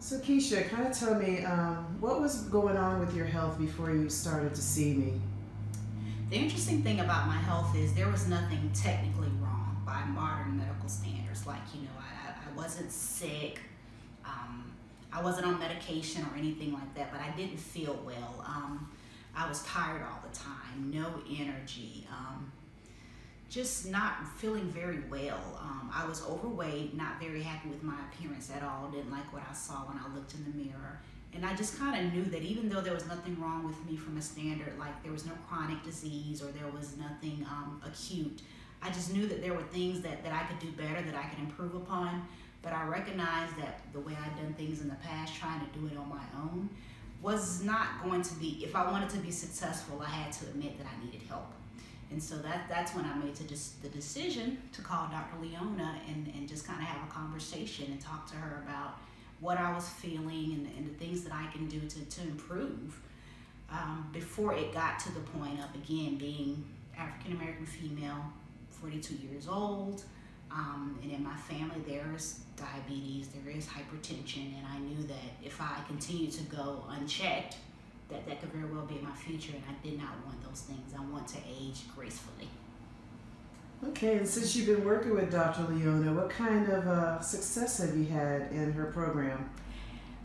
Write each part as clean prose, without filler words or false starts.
So Kisha, kind of tell me what was going on with your health before you started to see me? The interesting thing about my health is there was nothing technically wrong by modern medical standards. I wasn't sick. Um, I wasn't on medication or anything like that, but I didn't feel well. I was tired all the time, no energy, just not feeling very well. I was overweight, not very happy with my appearance at all, didn't like what I saw when I looked in the mirror. And I just kind of knew that even though there was nothing wrong with me from a standard, like there was no chronic disease or there was nothing acute, I just knew that there were things that I could do better, that I could improve upon. But I recognized that the way I'd done things in the past, trying to do it on my own, was not going to be, if I wanted to be successful, I had to admit that I needed help. And so that's when I made the decision to call Dr. Leona and just kind of have a conversation and talk to her about what I was feeling and the things that I can do to improve before it got to the point of, again, being African-American female, 42 years old, and in my family there's diabetes, there is hypertension, and I knew that if I continued to go unchecked, that could very well be my future, and I did not want those things. I want to age gracefully. Okay, and since you've been working with Dr. Leona, what kind of success have you had in her program?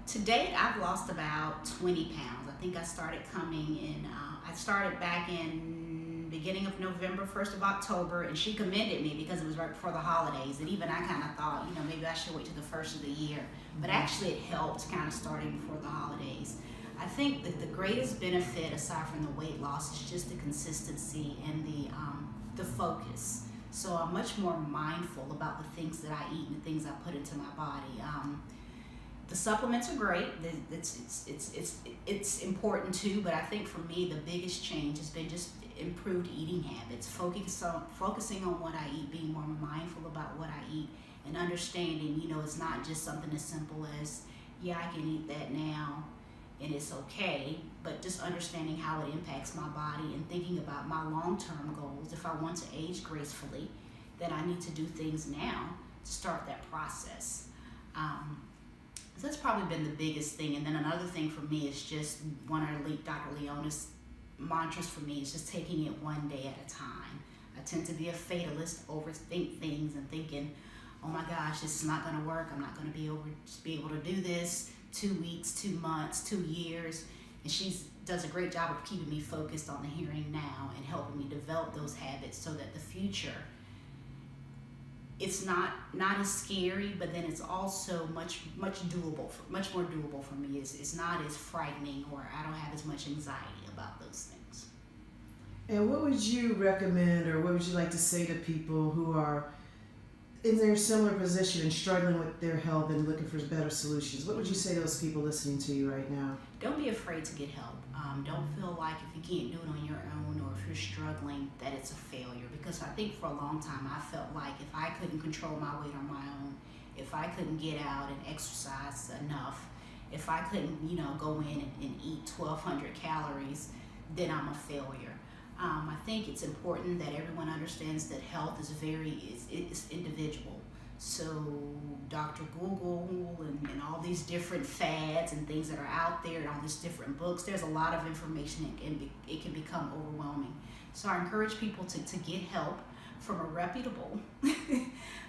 To date, I've lost about 20 pounds. I think I started coming in, I started back in beginning of November, 1st of October, and she commended me because it was right before the holidays. And even I kind of thought, maybe I should wait till the first of the year. But actually it helped kind of starting before the holidays. I think that the greatest benefit, aside from the weight loss, is just the consistency and the focus. So I'm much more mindful about the things that I eat and the things I put into my body. The supplements are great. It's important too, but I think for me the biggest change has been just improved eating habits, focusing on what I eat, being more mindful about what I eat, and understanding, it's not just something as simple as, yeah, I can eat that now and it's okay, but just understanding how it impacts my body and thinking about my long-term goals. If I want to age gracefully, then I need to do things now to start that process. So that's probably been the biggest thing. And then another thing for me is just one of Dr. Leona's mantras for me is just taking it one day at a time. I tend to be a fatalist, overthink things and thinking, oh my gosh, this is not going to work. I'm not going to be able to do this. 2 weeks, 2 months, 2 years. And she does a great job of keeping me focused on the here and now and helping me develop those habits so that the future, it's not as scary, but then it's also much more doable for me. It's not as frightening, or I don't have as much anxiety about those things. And what would you recommend, or what would you like to say to people who are in their similar position and struggling with their health and looking for better solutions? What would you say to those people listening to you right now? Don't be afraid to get help. Don't feel like if you can't do it on your own, or if you're struggling, that it's a failure. Because I think for a long time I felt like if I couldn't control my weight on my own, if I couldn't get out and exercise enough, if I couldn't, go in and eat 1,200 calories, then I'm a failure. I think it's important that everyone understands that health is it's individual. So Dr. Google and all these different fads and things that are out there and all these different books, there's a lot of information, and it can become overwhelming. So I encourage people to get help from a reputable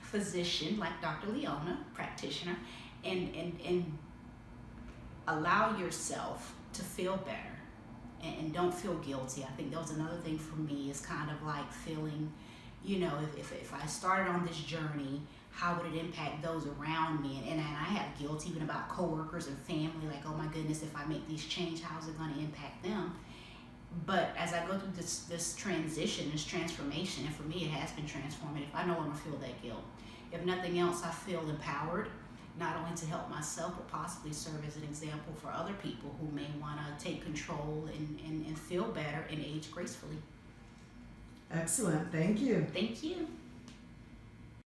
physician like Dr. Leona, practitioner, and allow yourself to feel better. And don't feel guilty. I think that was another thing for me, is kind of like feeling, if I started on this journey, how would it impact those around me? And I have guilt even about coworkers and family, like, oh my goodness, if I make these changes, how's it going to impact them? But as I go through this transition, this transformation, and for me it has been transformative, I no longer feel that guilt. If nothing else, I feel empowered, not only to help myself, but possibly serve as an example for other people who may want to take control and feel better and age gracefully. Excellent. Thank you. Thank you.